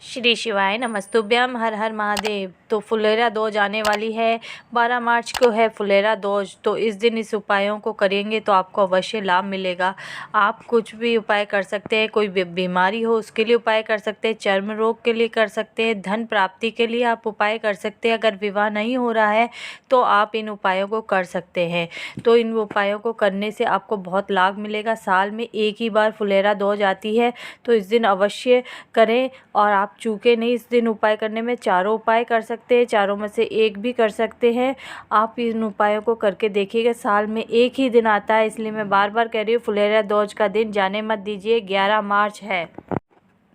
श्री शिवाय नमस्तुभ्यम। हर हर महादेव। तो फुलेरा दोज आने वाली है, 12 मार्च को है फुलेरा दोज। तो इस दिन इस उपायों को करेंगे तो आपको अवश्य लाभ मिलेगा। आप कुछ भी उपाय कर सकते हैं, कोई बीमारी हो उसके लिए उपाय कर सकते हैं, चर्म रोग के लिए कर सकते हैं, धन प्राप्ति के लिए आप उपाय कर सकते हैं। अगर विवाह नहीं हो रहा है तो आप इन उपायों को कर सकते हैं। तो इन उपायों को करने से आपको बहुत लाभ मिलेगा। साल में एक ही बार फुलेरा दोज आती है, तो इस दिन अवश्य करें और आप चूके नहीं। इस दिन उपाय करने में चारों उपाय कर सकते हैं, चारों में से एक भी कर सकते हैं। आप इन उपायों को करके देखिएगा। साल में एक ही दिन आता है, इसलिए मैं बार बार कह रही हूँ फुलेरा दोज का दिन जाने मत दीजिए। 11 मार्च है,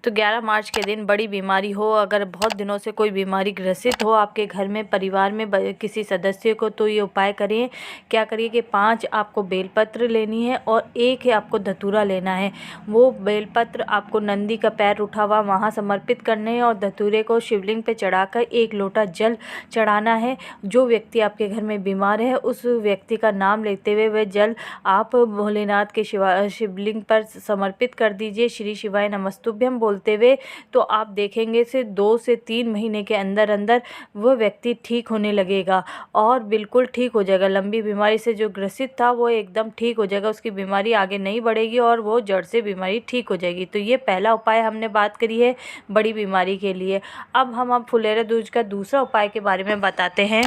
तो 11 मार्च के दिन बड़ी बीमारी हो, अगर बहुत दिनों से कोई बीमारी ग्रसित हो आपके घर में, परिवार में किसी सदस्य को, तो ये उपाय करिए। क्या करिए कि 5 आपको बेलपत्र लेनी है और 1 आपको धतूरा लेना है। वो बेलपत्र आपको नंदी का पैर उठा हुआ वहाँ समर्पित करने हैं और धतूरे को शिवलिंग पे चढ़ाकर 1 लोटा जल चढ़ाना है। जो व्यक्ति आपके घर में बीमार है उस व्यक्ति का नाम लेते हुए वह जल आप भोलेनाथ के शिवलिंग पर समर्पित कर दीजिए। श्री शिवाय नमस्तुभ्यम बोलते हुए। तो आप देखेंगे से 2 से 3 महीने के अंदर अंदर वो व्यक्ति ठीक होने लगेगा और बिल्कुल ठीक हो जाएगा। लंबी बीमारी से जो ग्रसित था वो एकदम ठीक हो जाएगा, उसकी बीमारी आगे नहीं बढ़ेगी और वो जड़ से बीमारी ठीक हो जाएगी। तो ये पहला उपाय हमने बात करी है बड़ी बीमारी के लिए। अब हम फुलेरा दोज का दूसरा उपाय के बारे में बताते हैं।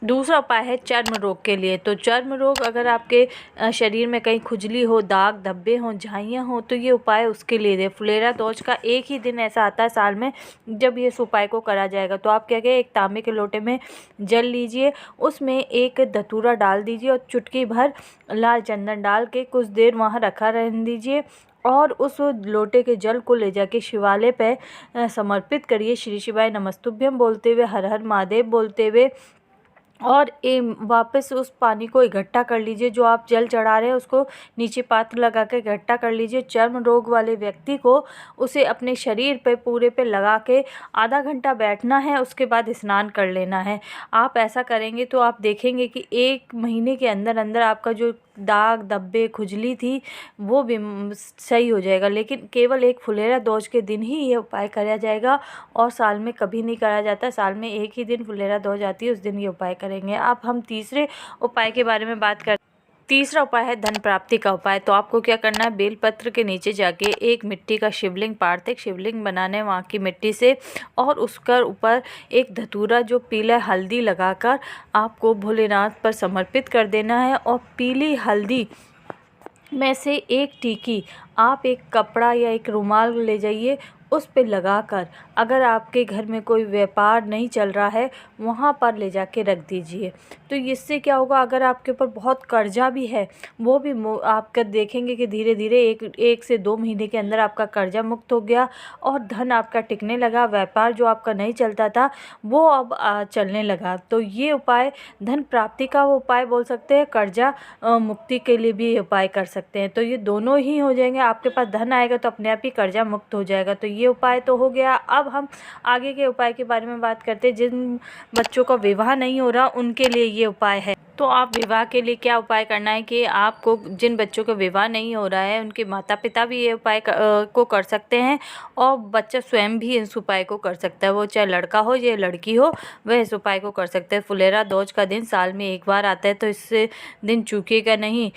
दूसरा उपाय है चर्म रोग के लिए। तो चर्म रोग, अगर आपके शरीर में कहीं खुजली हो, दाग धब्बे हों, झाइयाँ हों, तो ये उपाय उसके लिए है। फुलेरा दोज का एक ही दिन ऐसा आता है साल में जब ये इस उपाय को करा जाएगा। तो आप क्या करें, एक तांबे के लोटे में जल लीजिए, उसमें 1 धतूरा डाल दीजिए और चुटकी भर लाल चंदन डाल के कुछ देर वहाँ रखा रहने दीजिए और उस लोटे के जल को ले जाके शिवालय पे समर्पित करिए। श्री शिवाय नमस्तुभ्यम बोलते हुए, हर हर महादेव बोलते हुए, और वापस उस पानी को इकट्ठा कर लीजिए। जो आप जल चढ़ा रहे हैं उसको नीचे पात्र लगा के इकट्ठा कर लीजिए। चर्म रोग वाले व्यक्ति को उसे अपने शरीर पे पूरे पे लगा के आधा घंटा बैठना है, उसके बाद स्नान कर लेना है। आप ऐसा करेंगे तो आप देखेंगे कि 1 महीने के अंदर अंदर आपका जो दाग धब्बे खुजली थी वो भी सही हो जाएगा। लेकिन केवल एक फुलेरा दोज के दिन ही ये उपाय करा जाएगा और साल में कभी नहीं करा जाता। साल में एक ही दिन फुलेरा दोज आती है, उस दिन ये उपाय करेंगे। अब हम तीसरे उपाय के बारे में बात करते हैं। तीसरा उपाय है धन प्राप्ति का उपाय। तो आपको क्या करना है, बेलपत्र के नीचे जाके एक मिट्टी का शिवलिंग, पार्थिव शिवलिंग बनाना है वहाँ की मिट्टी से, और उसका ऊपर एक धतूरा जो पीला हल्दी लगाकर आपको भोलेनाथ पर समर्पित कर देना है। और पीली हल्दी में से 1 टीकी आप एक कपड़ा या एक रुमाल ले जाइए, उस पे लगाकर अगर आपके घर में कोई व्यापार नहीं चल रहा है वहाँ पर ले जाके रख दीजिए। तो इससे क्या होगा, अगर आपके ऊपर बहुत कर्जा भी है वो भी आपका देखेंगे कि धीरे धीरे 1 से 2 महीने के अंदर आपका कर्जा मुक्त हो गया और धन आपका टिकने लगा। व्यापार जो आपका नहीं चलता था वो अब चलने लगा। तो ये उपाय धन प्राप्ति का वो उपाय बोल सकते हैं, कर्जा मुक्ति के लिए भी उपाय कर सकते हैं। तो ये दोनों ही हो जाएंगे। आपके पास धन आएगा तो अपने आप ही कर्जा मुक्त हो जाएगा। तो ये उपाय तो हो गया। अब हम आगे के उपाय के बारे में बात करते हैं। जिन बच्चों का विवाह नहीं हो रहा उनके लिए ये उपाय है। तो आप विवाह के लिए क्या उपाय करना है कि आपको, जिन बच्चों का विवाह नहीं हो रहा है उनके माता पिता भी ये उपाय को कर सकते हैं और बच्चा स्वयं भी इस उपाय को कर सकता है। वो चाहे लड़का हो या लड़की हो, वह इस उपाय को कर सकते हैं। फुलेरा दोज का दिन साल में एक बार आता है, तो इस दिन चूकिएगा नहीं।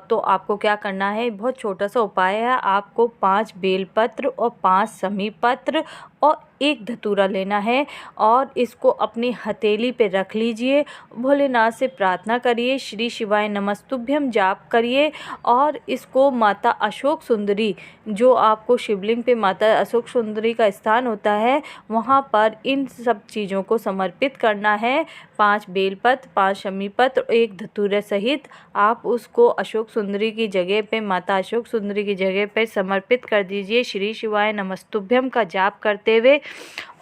तो आपको क्या करना है, बहुत छोटा सा उपाय है। आपको 5 बेलपत्र और 5 समी पत्र और 1 धतूरा लेना है और इसको अपनी हथेली पे रख लीजिए। भोलेनाथ से प्रार्थना करिए, श्री शिवाय नमस्तुभ्यम जाप करिए और इसको माता अशोक सुंदरी, जो आपको शिवलिंग पे माता अशोक सुंदरी का स्थान होता है, वहाँ पर इन सब चीज़ों को समर्पित करना है। 5 बेलपत्र, 5 शमीपत्र, 1 धतूरे सहित आप उसको अशोक सुंदरी की जगह पे, माता अशोक सुंदरी की जगह पे समर्पित कर दीजिए। श्री शिवाय नमस्तुभ्यम का जाप करते हुए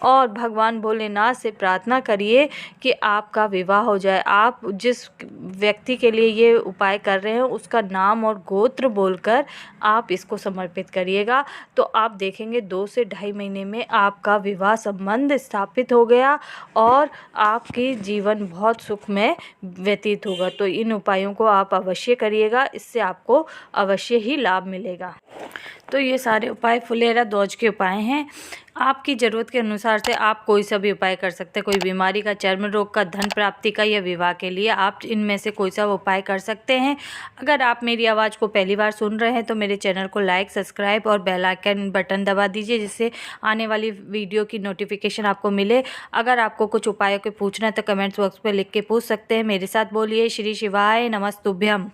और भगवान भोलेनाथ से प्रार्थना करिए कि आपका विवाह हो जाए। आप जिस व्यक्ति के लिए ये उपाय कर रहे हैं उसका नाम और गोत्र बोलकर आप इसको समर्पित करिएगा। तो आप देखेंगे 2 से ढाई महीने में आपका विवाह संबंध स्थापित हो गया और आपकी जीवन बहुत सुखमय व्यतीत होगा। तो इन उपायों को आप अवश्य करिएगा, इससे आपको अवश्य ही लाभ मिलेगा। तो ये सारे उपाय फुलेरा दोज के उपाय हैं। आपकी ज़रूरत के अनुसार से आप कोई सा भी उपाय कर सकते हैं। कोई बीमारी का, चर्म रोग का, धन प्राप्ति का या विवाह के लिए आप इनमें से कोई सा उपाय कर सकते हैं। अगर आप मेरी आवाज़ को पहली बार सुन रहे हैं तो मेरे चैनल को लाइक, सब्सक्राइब और बेल आइकन बटन दबा दीजिए, जिससे आने वाली वीडियो की नोटिफिकेशन आपको मिले। अगर आपको कुछ उपायों के पूछना है तो कमेंट्स बॉक्स पर लिख के पूछ सकते हैं। मेरे साथ बोलिए श्री शिवाय नमस्तुभ्यम।